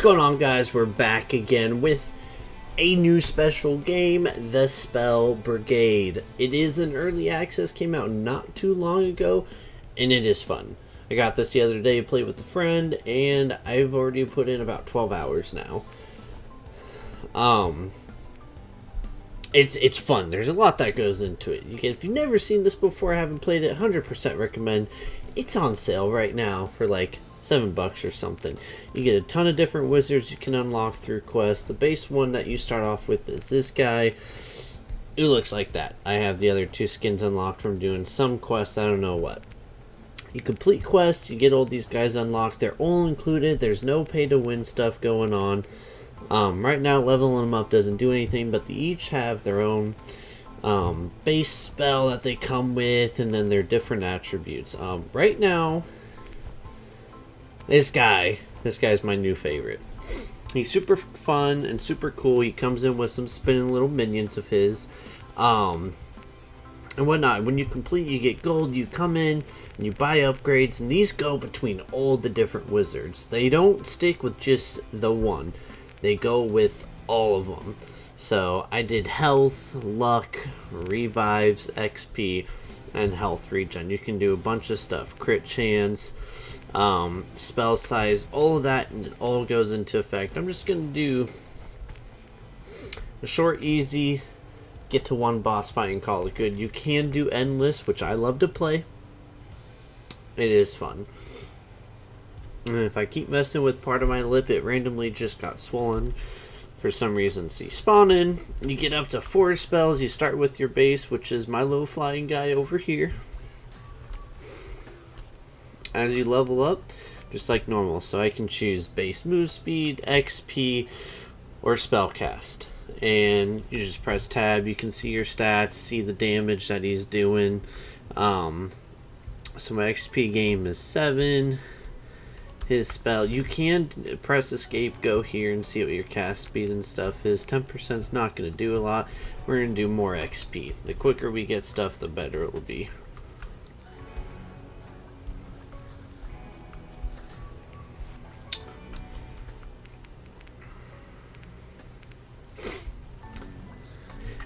What's going on, guys? We're back again with a new special game, The Spell Brigade. It is in early access, came out not too long ago, and it is fun. I got this the other day, played with a friend, and I've already put in about 12 hours now. It's fun. There's a lot that goes into it. If you've never seen this before, haven't played it, 100% recommend. It's on sale right now for like $7 or something. You get a ton of different wizards you can unlock through quests. The base one that you start off with is this guy. It looks like that. I have the other two skins unlocked from doing some quests. I don't know what. You complete quests, you get all these guys unlocked. They're all included. There's no pay to win stuff going on. Right now, leveling them up doesn't do anything, but they each have their own base spell that they come with, and then their different attributes. Right now, this guy's my new favorite. He's super fun and super cool. He comes in with some spinning little minions of his, and whatnot. When you complete, you get gold. You come in and you buy upgrades, and these go between all the different wizards. They don't stick with just the one. They go with all of them. So I did health, luck, revives, XP, and health regen. You can do a bunch of stuff. Crit chance, spell size, all of that, and it all goes into effect. I'm just going to do a short, easy, get to one boss fight and call it good. You can do endless, which I love to play. It is fun. And if I keep messing with part of my lip, it randomly just got swollen for some reason. So you spawn in, you get up to 4 spells. You start with your base, which is my low flying guy over here. As you level up, just like normal. So I can choose base move speed, XP, or spell cast. And you just press tab. You can see your stats, see the damage that he's doing. So my XP game is 7. His spell, you can press escape, go here, and see what your cast speed and stuff is. 10% is not going to do a lot. We're going to do more XP. The quicker we get stuff, the better it will be.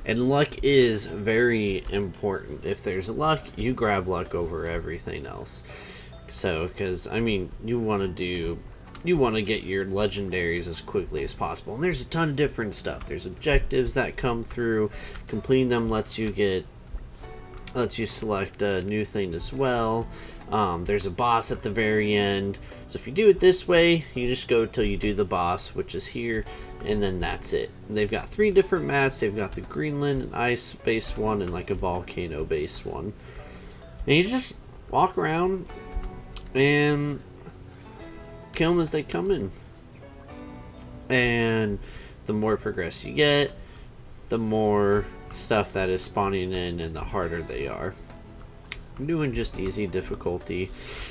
And luck is very important. If there's luck, you grab luck over everything else. So, because, I mean, you want to get your legendaries as quickly as possible. And there's a ton of different stuff. There's objectives that come through. Completing them lets you select a new thing as well. There's a boss at the very end. So if you do it this way, you just go till you do the boss, which is here, and then that's it. And they've got 3 different maps. They've got the Greenland, an ice-based one, and like a volcano-based one. And you just walk around and kill them as they come in. And the more progress you get, the more stuff that is spawning in and the harder they are. I'm doing just easy difficulty.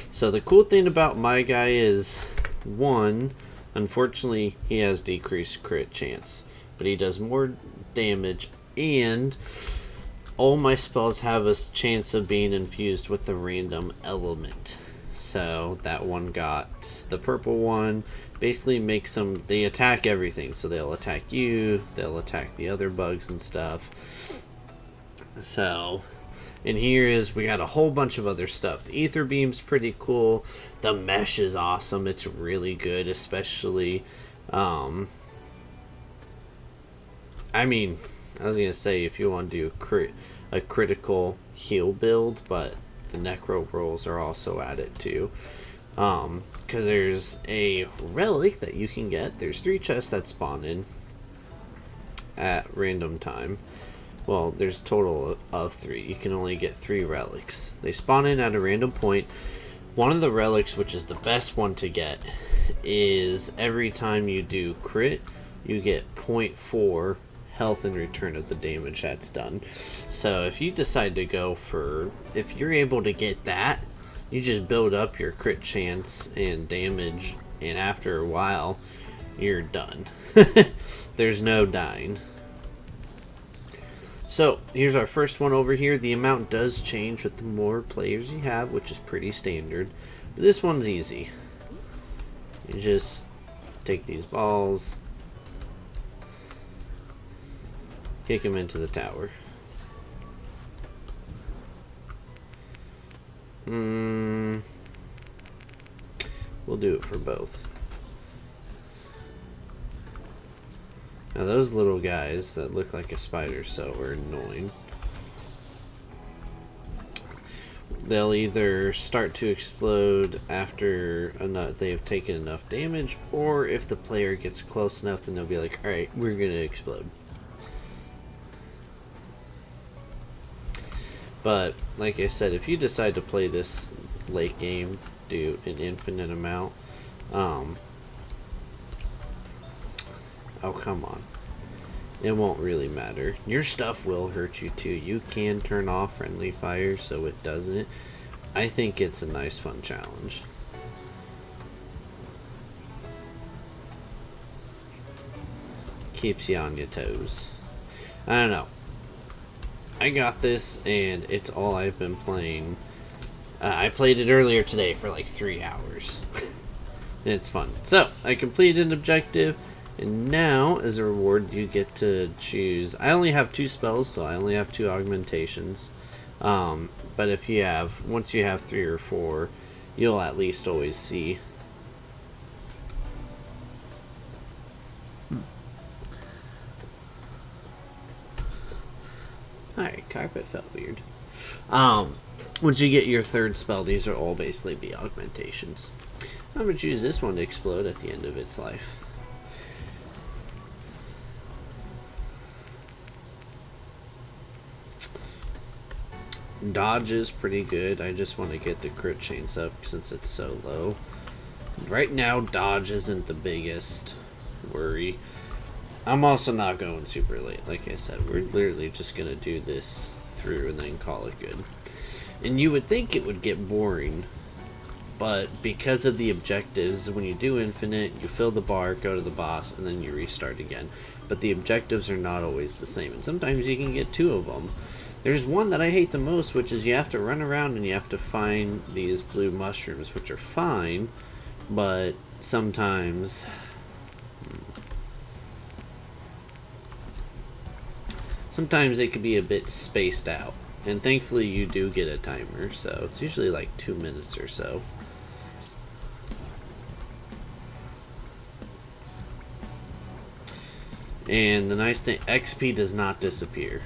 So the cool thing about my guy is, 1, unfortunately he has decreased crit chance, but he does more damage, and all my spells have a chance of being infused with the random element. So that one got the purple one, basically makes them, they attack everything. So they'll attack you, they'll attack the other bugs and stuff. So, and here is, we got a whole bunch of other stuff. The ether beam's pretty cool. The mesh is awesome. It's really good, especially, I mean, I was gonna say if you want to do a critical heal build, but the necro rolls are also added too, because there's a relic that you can get. There's 3 chests that spawn in at random time. Well, there's a total of 3. You can only get 3 relics. They spawn in at a random point. One of the relics, which is the best one to get, is every time you do crit, you get 0.4 health in return of the damage that's done. So if you decide to go for, if you're able to get that, you just build up your crit chance and damage, and after a while you're done. There's no dying. So here's our first one over here. The amount does change with the more players you have, which is pretty standard, but this one's easy. You just take these balls, kick him into the tower. We'll do it for both. Now those little guys that look like a spider cell are annoying. They'll either start to explode after they have taken enough damage, or if the player gets close enough, then they'll be like, alright, we're gonna explode. But, like I said, if you decide to play this late game, do an infinite amount, oh, come on. It won't really matter. Your stuff will hurt you too. You can turn off friendly fire so it doesn't. I think it's a nice fun challenge. Keeps you on your toes. I don't know. I got this and it's all I've been playing. I played it earlier today for like 3 hours. And it's fun. So, I completed an objective. And now, as a reward, you get to choose. I only have 2 spells, so I only have 2 augmentations. But if you have, once you have 3 or 4, you'll at least always see. Alright, carpet felt weird. Once you get your 3rd spell, these are all basically be augmentations. I'm going to choose this one to explode at the end of its life. Dodge is pretty good. I just want to get the crit chance up since it's so low. Right now, dodge isn't the biggest worry. I'm also not going super late. Like I said, we're literally just going to do this through and then call it good. And you would think it would get boring, but because of the objectives, when you do infinite, you fill the bar, go to the boss, and then you restart again. But the objectives are not always the same, and sometimes you can get 2 of them. There's one that I hate the most, which is you have to run around and you have to find these blue mushrooms, which are fine, but sometimes it could be a bit spaced out. And thankfully you do get a timer, so it's usually like 2 minutes or so. And the nice thing, XP does not disappear.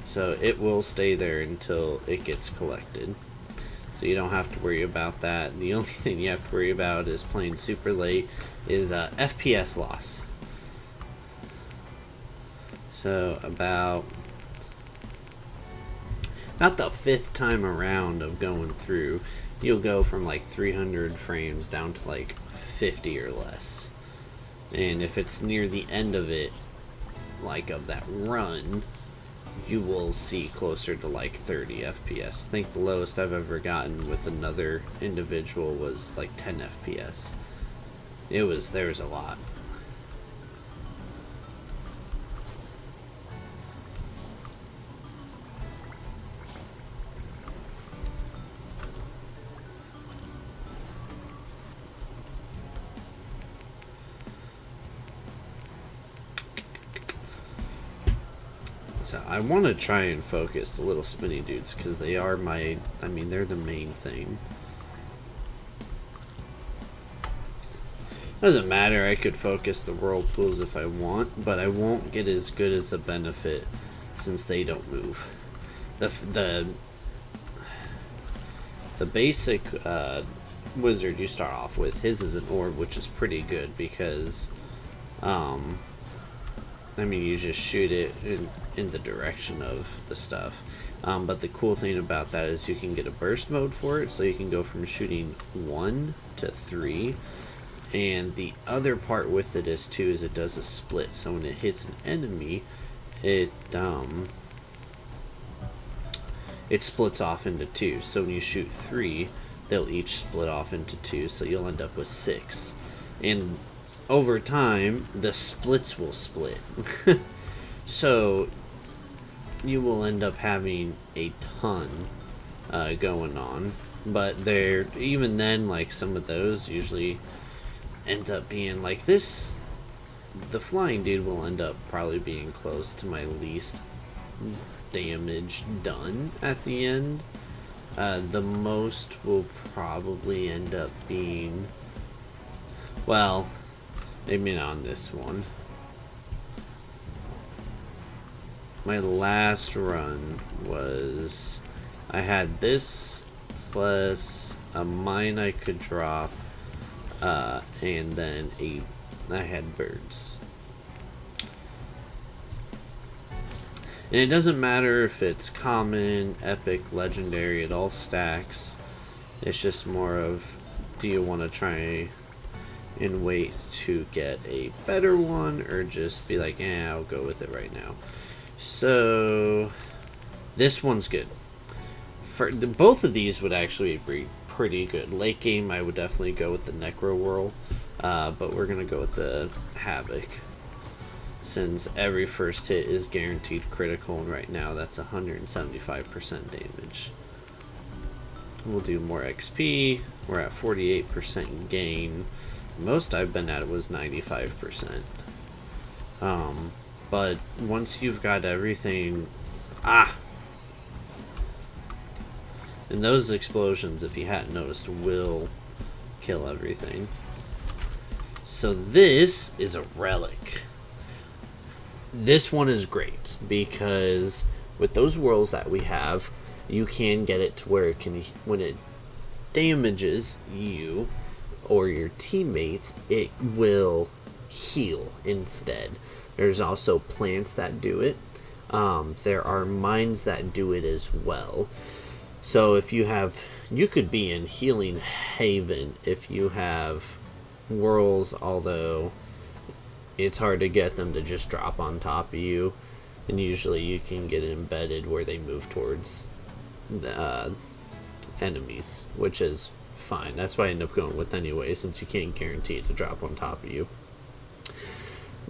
So it will stay there until it gets collected. So you don't have to worry about that. The only thing you have to worry about is playing super late is FPS loss. So about the 5th time around of going through, you'll go from like 300 frames down to like 50 or less. And if it's near the end of it, like of that run, you will see closer to like 30 FPS. I think the lowest I've ever gotten with another individual was like 10 FPS. There was a lot. So I want to try and focus the little spinny dudes because they are they're the main thing. Doesn't matter, I could focus the whirlpools if I want, but I won't get as good as a benefit since they don't move. The basic wizard you start off with, his is an orb, which is pretty good because you just shoot it in the direction of the stuff. But the cool thing about that is you can get a burst mode for it, so you can go from shooting 1 to 3. And the other part with it is it does a split. So when it hits an enemy, it splits off into 2. So when you shoot 3, they'll each split off into 2. So you'll end up with 6. And over time, the splits will split. So you will end up having a ton going on. But even then, like some of those usually, ends up being like this. The flying dude will end up probably being close to my least damage done at the end. The most will probably end up being, well, maybe not on this one. My last run was, I had this plus a mine I could drop, and then I had birds. And it doesn't matter if it's common, epic, legendary, it all stacks. It's just more of, do you want to try and wait to get a better one, or just be like, I'll go with it right now. So this one's good. Both of these would actually be pretty good. Late game, I would definitely go with the Necro Whirl, but we're gonna go with the Havoc, since every first hit is guaranteed critical, and right now that's 175% damage. We'll do more XP. We're at 48% gain. Most I've been at was 95%. But once you've got everything, and those explosions, if you hadn't noticed, will kill everything. So this is a relic. This one is great because with those whirls that we have, you can get it to where it can, when it damages you or your teammates, it will heal instead. There's also plants that do it. There are mines that do it as well. So if you could be in healing haven if you have whirls, although it's hard to get them to just drop on top of you, and usually you can get embedded where they move towards the enemies, which is fine. That's what I end up going with anyway, since you can't guarantee it to drop on top of you.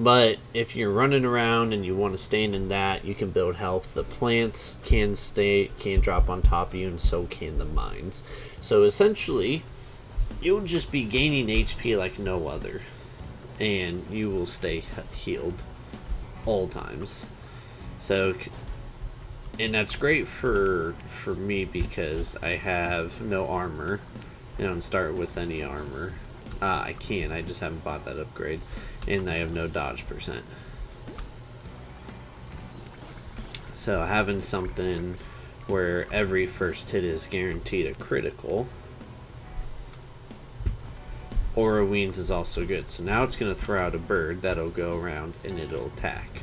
But if you're running around and you want to stand in that, you can build health. The plants can drop on top of you, and so can the mines. So essentially, you'll just be gaining HP like no other, and you will stay healed all times. So, and that's great for me because I have no armor. I don't start with any armor. I just haven't bought that upgrade. And I have no dodge percent. So having something where every first hit is guaranteed a critical, Aura Weens is also good. So now it's going to throw out a bird that'll go around and it'll attack.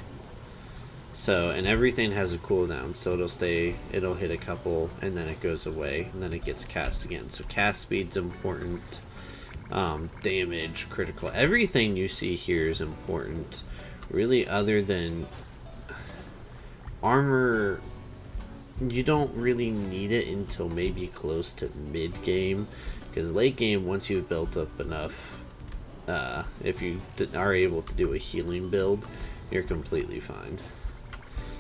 So, and everything has a cooldown, so it'll hit a couple and then it goes away and then it gets cast again. So cast speed's important. Damage, critical, everything you see here is important, really, other than armor. You don't really need it until maybe close to mid game, because late game, once you've built up enough, if you are able to do a healing build, you're completely fine.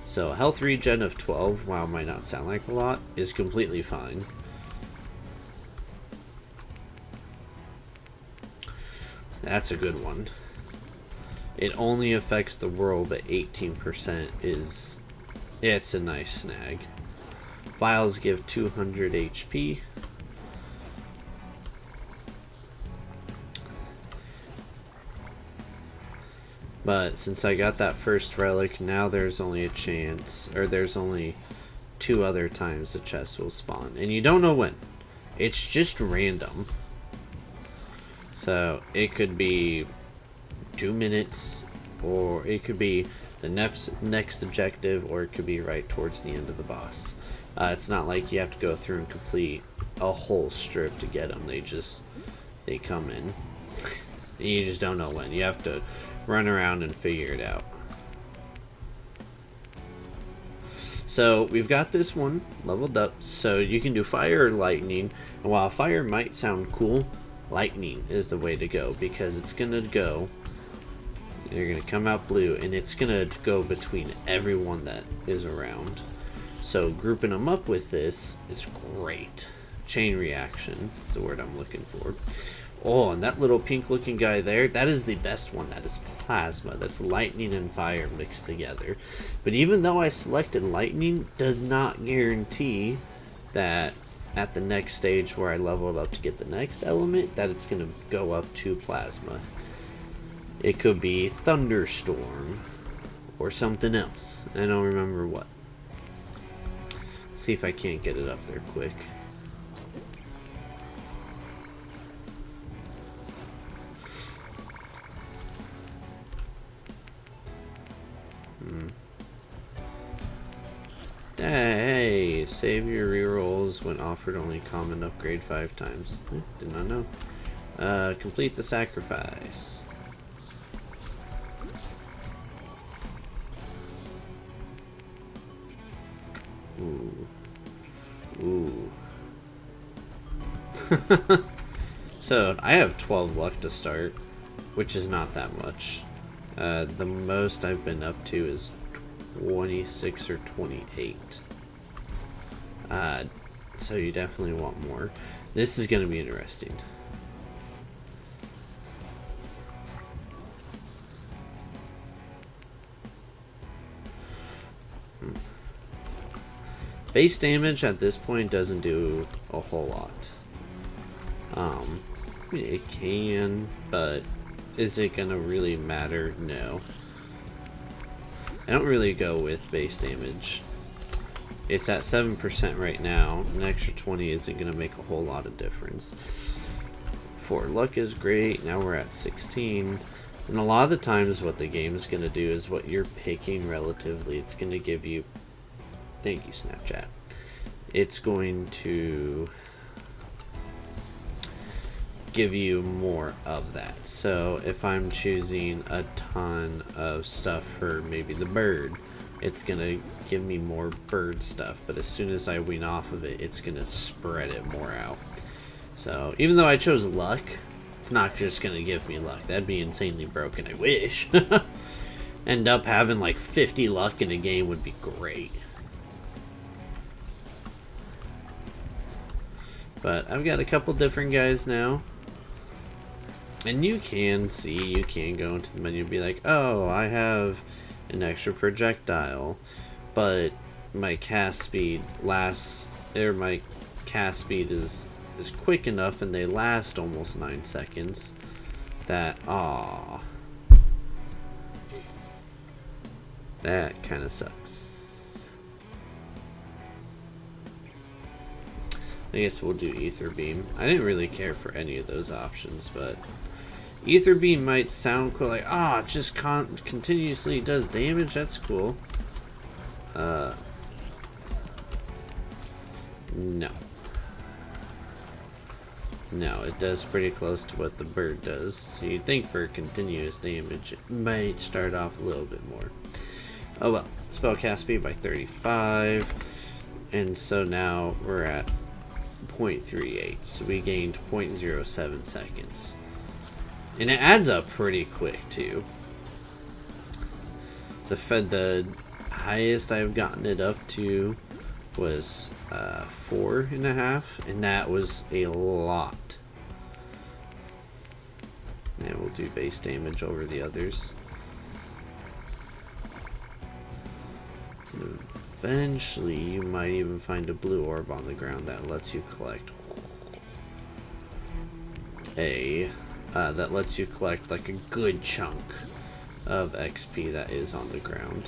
So health regen of 12, while it might not sound like a lot, is completely fine. That's a good one. It only affects the world, but 18% is... it's a nice snag. Vials give 200 HP. But since I got that first relic, now there's only a chance, or there's only 2 other times the chest will spawn. And you don't know when. It's just random. So it could be 2 minutes, or it could be the next objective, or it could be right towards the end of the boss. It's not like you have to go through and complete a whole strip to get them. They come in. You just don't know when. You have to run around and figure it out. So we've got this one leveled up, so you can do fire or lightning. And while fire might sound cool, lightning is the way to go, because it's gonna go, you're gonna come out blue, and it's gonna go between everyone that is around. So grouping them up with this is great. Chain reaction is the word I'm looking for. Oh, and that little pink looking guy there, that is the best one. That is plasma. That's lightning and fire mixed together. But even though I selected lightning, does not guarantee that at the next stage where I leveled up to get the next element, that it's going to go up to plasma. It could be thunderstorm or something else. I don't remember what. See if I can't get it up there quick. Hey, save your rerolls when offered only common upgrade 5 times. Did not know. Complete the sacrifice. Ooh. Ooh. So, I have 12 luck to start, which is not that much. The most I've been up to is 26 or 28. So you definitely want more. This is going to be interesting. Base damage at this point doesn't do a whole lot. It can, but is it gonna really matter? No. I don't really go with base damage. It's at 7% right now. An extra 20 isn't gonna make a whole lot of difference. 4 luck is great. Now we're at 16. And a lot of the times what the game is gonna do is what you're picking relatively. It's gonna give you... Thank you, Snapchat. It's going to give you more of that. So if I'm choosing a ton of stuff for maybe the bird, it's gonna give me more bird stuff, but as soon as I wean off of it, it's gonna spread it more out. So even though I chose luck, it's not just gonna give me luck. That'd be insanely broken. I wish. End up having like 50 luck in a game would be great. But I've got a couple different guys now. And you can see, you can go into the menu and be like, oh, I have an extra projectile, but my cast speed lasts, or my cast speed is quick enough and they last almost 9 seconds that, that kind of sucks. I guess we'll do Ether Beam. I didn't really care for any of those options, but Ether Beam might sound cool, like, it just continuously does damage, that's cool. No. No, it does pretty close to what the bird does. So you'd think for continuous damage, it might start off a little bit more. Oh well, spellcast speed by 35, and so now we're at 0.38, so we gained 0.07 seconds. And it adds up pretty quick too. The highest I've gotten it up to was 4.5, and that was a lot. And we'll do base damage over the others. And eventually, you might even find a blue orb on the ground that lets you collect that lets you collect like a good chunk of XP that is on the ground.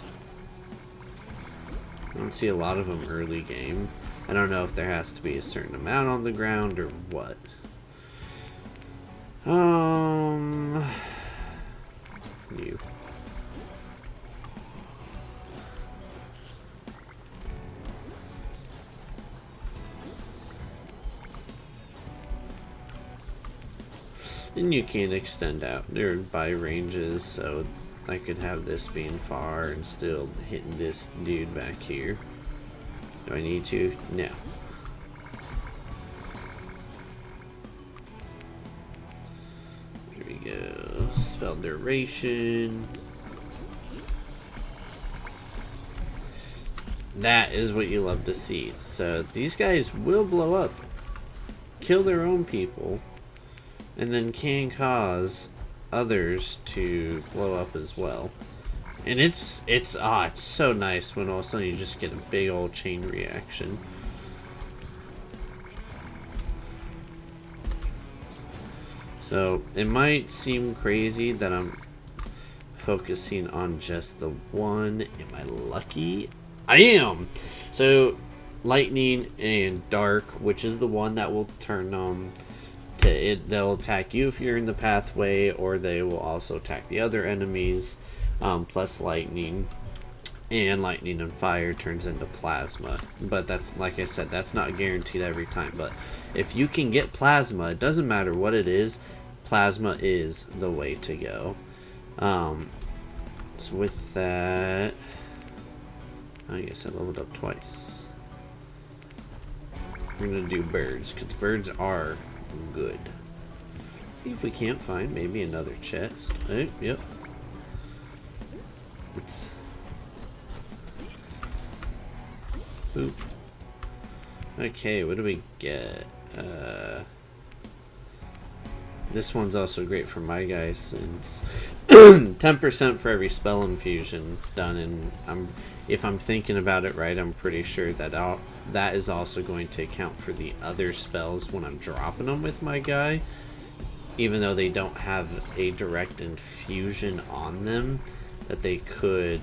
I don't see a lot of them early game. I don't know if there has to be a certain amount on the ground or what. You. And you can extend out. They're by ranges, so I could have this being far and still hitting this dude back here. Do I need to? No. Here we go. Spell duration. That is what you love to see. So these guys will blow up. Kill their own people. and then can cause others to blow up as well. And it's so nice when all of a sudden you just get a big old chain reaction. So it might seem crazy that I'm focusing on just the one. Am I lucky? I am! So lightning and dark, which is the one that will turn to it, they'll attack you if you're in the pathway, or they will also attack the other enemies, plus lightning. And lightning and fire turns into plasma, but that's, like I said, that's not guaranteed every time. But if you can get plasma, it doesn't matter what it is, plasma is the way to go. So with that, I guess I leveled up twice. We're gonna do birds, because birds are good. See if we can't find maybe another chest. Oh, yep. It's boop. Okay, what do we get? This one's also great for my guy, since 10% for every spell infusion done, and if I'm thinking about it right, I'm pretty sure that that is also going to account for the other spells when I'm dropping them with my guy. Even though they don't have a direct infusion on them, that they could,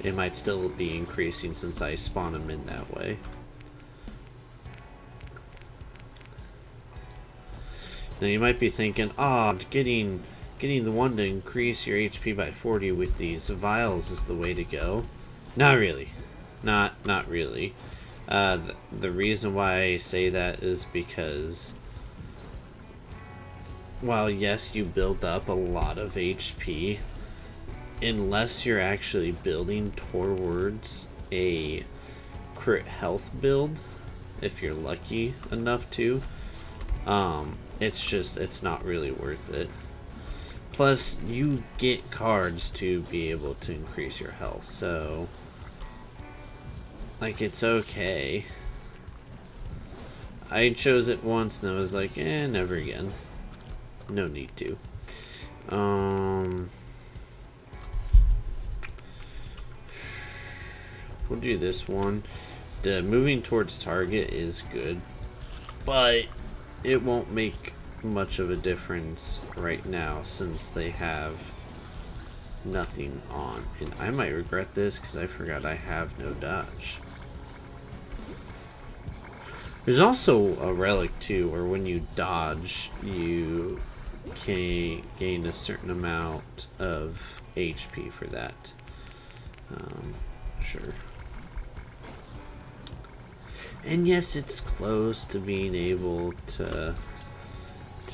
it might still be increasing since I spawn them in that way. Now you might be thinking, oh, getting the one to increase your HP by 40 with these vials is the way to go. Not really. Not really. The reason why I say that is because while yes, you build up a lot of HP, unless you're actually building towards a crit health build, if you're lucky enough to, it's not really worth it. Plus, you get cards to be able to increase your health, so like, it's okay. I chose it once and I was like, never again. No need to. We'll do this one. The moving towards target is good, but it won't make much of a difference right now since they have nothing on. And I might regret this because I forgot I have no dodge. There's also a relic too, where when you dodge, you can gain a certain amount of HP for that. Sure. And yes, it's close to being able to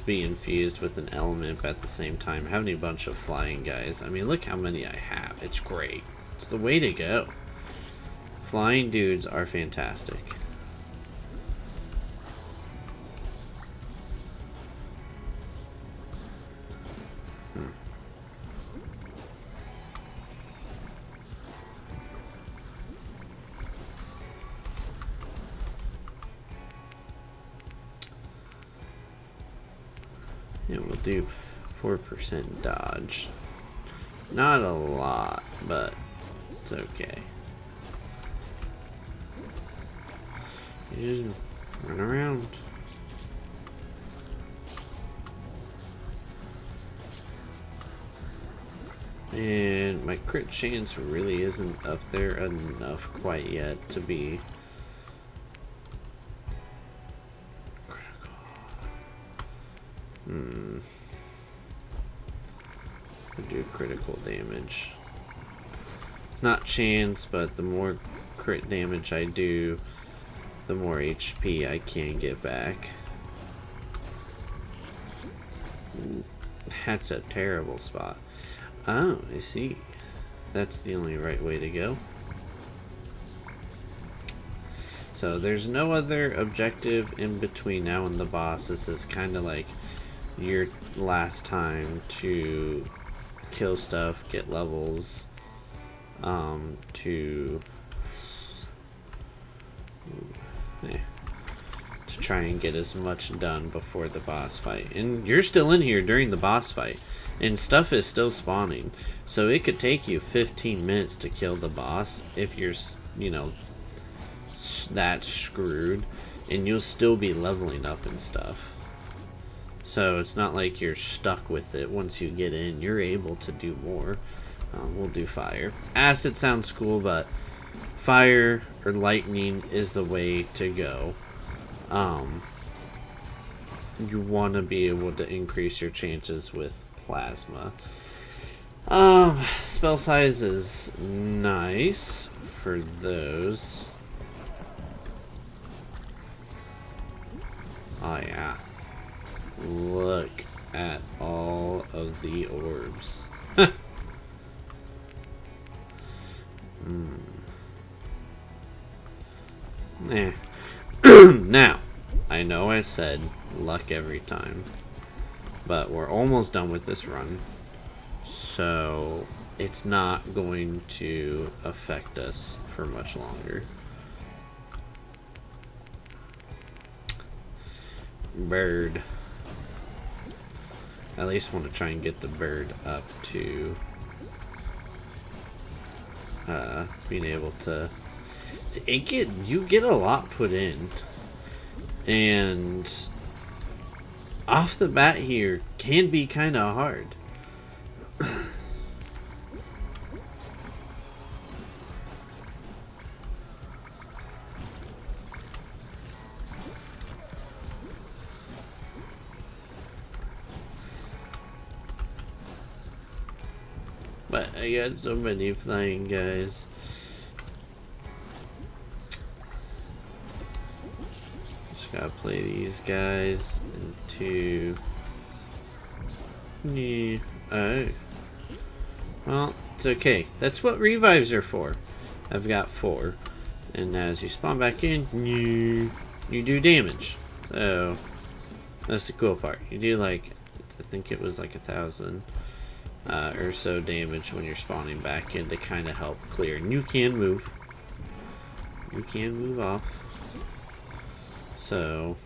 be infused with an element, but at the same time having a bunch of flying guys. I mean, look how many I have. It's great. It's the way to go. Flying dudes are fantastic. Yeah, we'll do 4% dodge. Not a lot, but it's okay. You just run around. And my crit chance really isn't up there enough quite yet to be critical. I do critical damage. It's not chance, but the more crit damage I do, the more HP I can get back. Ooh, that's a terrible spot. Oh, I see. That's the only right way to go. So there's no other objective in between now and the boss. This is kind of like your last time to kill stuff, get levels, to try and get as much done before the boss fight. And you're still in here during the boss fight, and stuff is still spawning. So it could take you 15 minutes to kill the boss if you're, you know, that screwed, and you'll still be leveling up and stuff. So it's not like you're stuck with it. Once you get in, you're able to do more. We'll do fire. Acid sounds cool, but fire or lightning is the way to go. You want to be able to increase your chances with plasma. Spell size is nice for those. Oh yeah. Look at all of the orbs. Now, I know I said luck every time, but we're almost done with this run, so it's not going to affect us for much longer. Bird. I at least want to try and get the bird up to being able to see, you get a lot put in, and off the bat here can be kind of hard. But I got so many flying guys. Just gotta play these guys into. Yeah. Oh. Well, it's okay. That's what revives are for. I've got 4. And as you spawn back in, you do damage. So, that's the cool part. You do like, I think it was like 1,000. Or so damage when you're spawning back in to kind of help clear. And you can move. You can move off. So.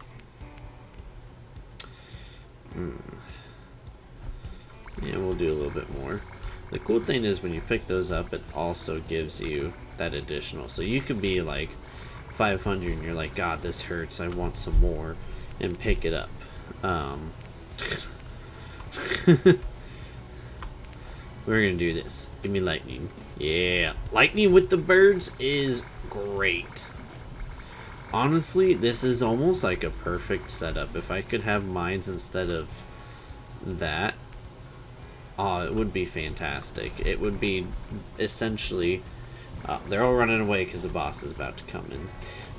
Yeah, we'll do a little bit more. The cool thing is when you pick those up, it also gives you that additional. So you could be like 500 and you're like, God, this hurts. I want some more. And pick it up. We're gonna do this. Give me lightning. Yeah. Lightning with the birds is great. Honestly, this is almost like a perfect setup. If I could have mines instead of that, oh, it would be fantastic. It would be essentially... they're all running away because the boss is about to come in.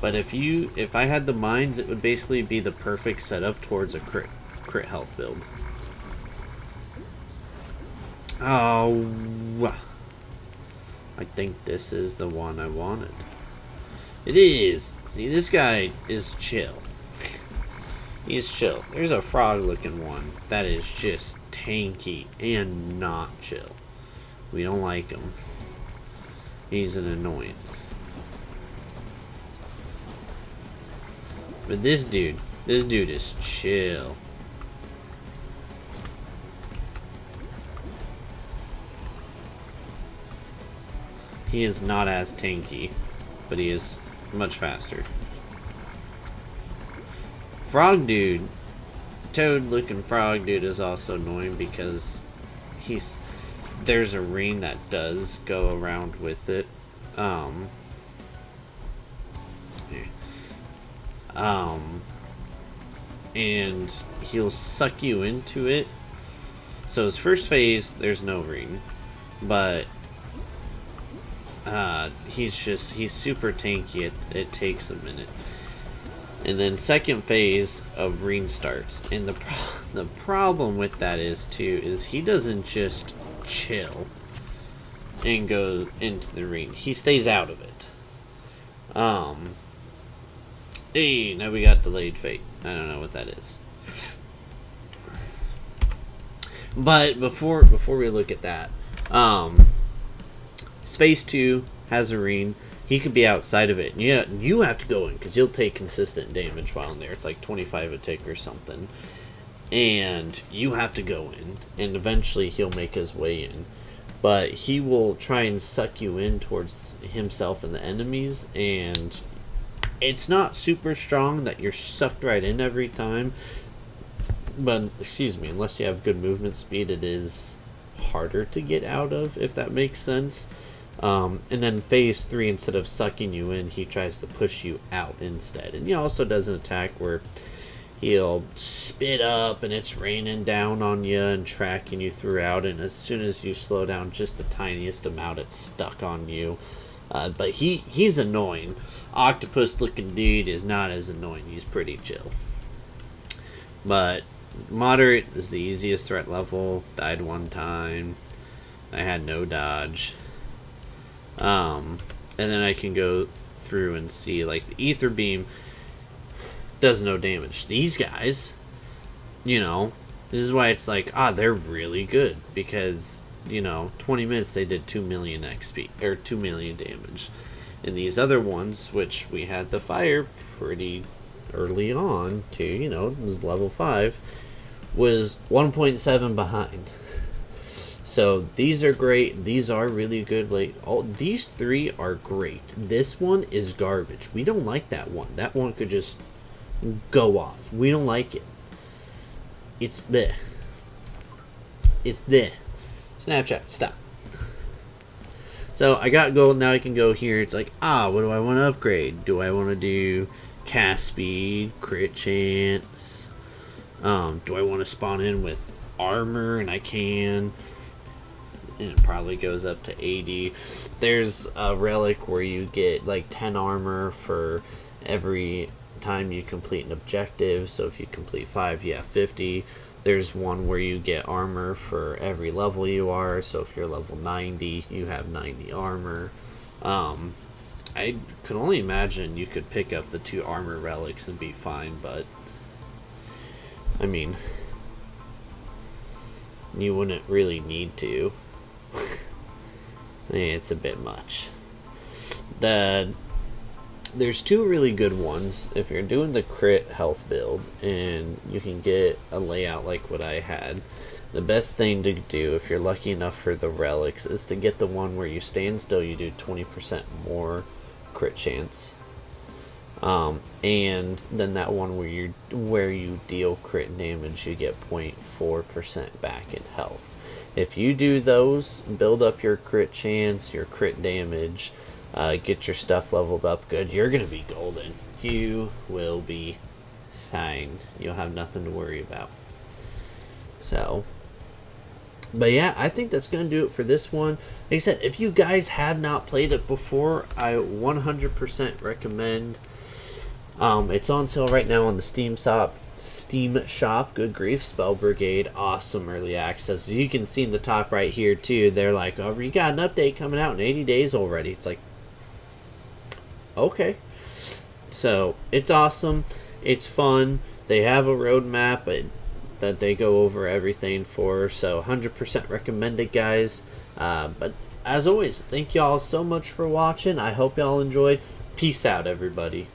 But if I had the mines, it would basically be the perfect setup towards a crit health build. Oh, I think this is the one I wanted. It is. See, this guy is chill. He's chill. There's a frog-looking one that is just tanky and not chill. We don't like him. He's an annoyance. But this dude is chill. He is not as tanky, but he is much faster. Frog dude, toad looking frog dude is also annoying because there's a ring that does go around with it. And he'll suck you into it. So his first phase, there's no ring, but he's super tanky. It takes a minute. And then second phase of ring starts, and the problem with that is he doesn't just chill and go into the ring. He stays out of it. Hey, now we got delayed fate. I don't know what that is. But before we look at that, phase 2 has a ring. he could be outside of it. Yeah, you have to go in because you'll take consistent damage while in there. It's like 25 a tick or something, and you have to go in, and eventually he'll make his way in. But he will try and suck you in towards himself and the enemies, and it's not super strong that you're sucked right in every time. But, excuse me, unless you have good movement speed, it is harder to get out of, if that makes sense. And then phase 3, instead of sucking you in, he tries to push you out instead. And he also does an attack where he'll spit up and it's raining down on you and tracking you throughout, and as soon as you slow down just the tiniest amount, it's stuck on you. But he's annoying. Octopus looking dude is not as annoying. He's pretty chill. But moderate is the easiest threat level. Died one time. I had no dodge. And then I can go through and see, like, the ether beam does no damage. These guys, you know, this is why it's like, they're really good, because, you know, 20 minutes they did 2 million XP, or 2 million damage. And these other ones, which we had the fire pretty early on to, you know, it was level 5, was 1.7 behind. So these are great. These are really good. Like, these 3 are great. This one is garbage. We don't like that one. That one could just go off. We don't like it. It's bleh. It's bleh. Snapchat, stop. So I got gold. Now I can go here. It's like, what do I want to upgrade? Do I want to do cast speed, crit chance? Do I want to spawn in with armor? And I can. And it probably goes up to 80. There's a relic where you get like 10 armor for every time you complete an objective. So if you complete 5, you have 50. There's one where you get armor for every level you are. So if you're level 90, you have 90 armor. I can only imagine you could pick up the 2 armor relics and be fine, but I mean, you wouldn't really need to. It's a bit much. There's 2 really good ones if you're doing the crit health build, and you can get a layout like what I had. The best thing to do if you're lucky enough for the relics is to get the one where you stand still, you do 20% more crit chance, and then that one where you deal crit damage, you get 0.4% back in health. If you do those, build up your crit chance, your crit damage, get your stuff leveled up good, you're going to be golden. You will be fine. You'll have nothing to worry about. So, but yeah, I think that's going to do it for this one. Like I said, if you guys have not played it before, I 100% recommend. It's on sale right now on the Steam shop. Good grief, Spell Brigade, awesome early access. You can see in the top right here too, they're like, you got an update coming out in 80 days already. It's like, okay. So it's awesome, it's fun. They have a roadmap that they go over everything for, so 100% recommended, guys. But as always, thank y'all so much for watching. I hope y'all enjoyed. Peace out, everybody.